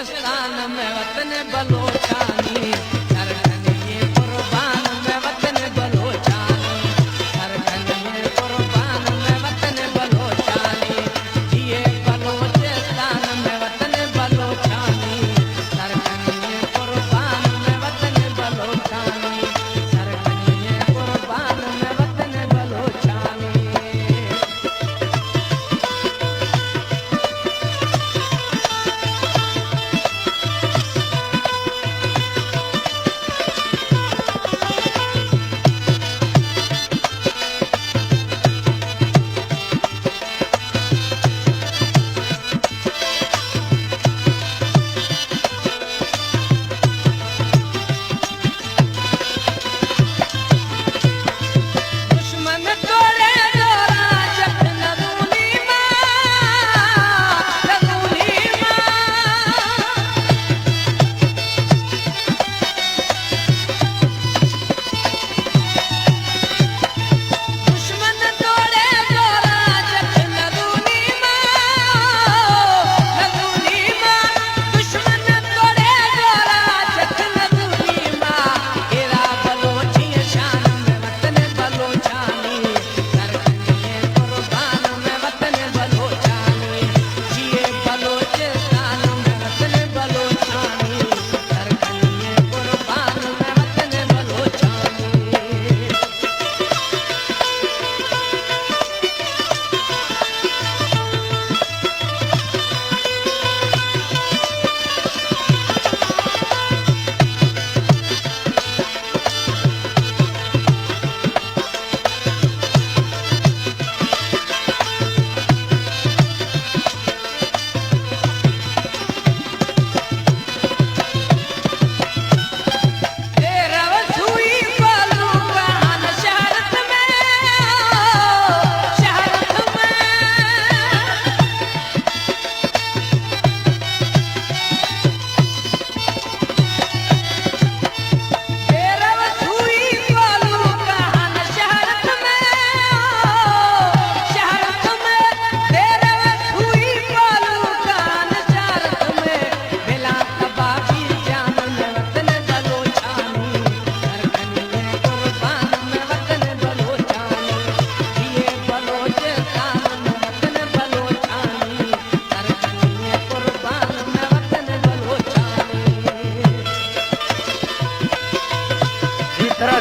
बलोचिस्तान में वतन बलोचानी सरहद ये कुर्बान में वतन बलोचानी सरहद ये कुर्बान में वतन बलोचानी ये बलोचिस्तान में वतन बलोचानी सरहद ये कुर्बान में वतन बलोचानी सरहद ये कुर्बान में वतन बलोचानी।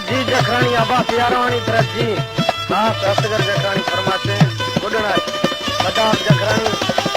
जी जखरानी आबास यारानी तरफ जी खास असगर जखरानी फरमाते हैं उड़ना बदाम जखरानी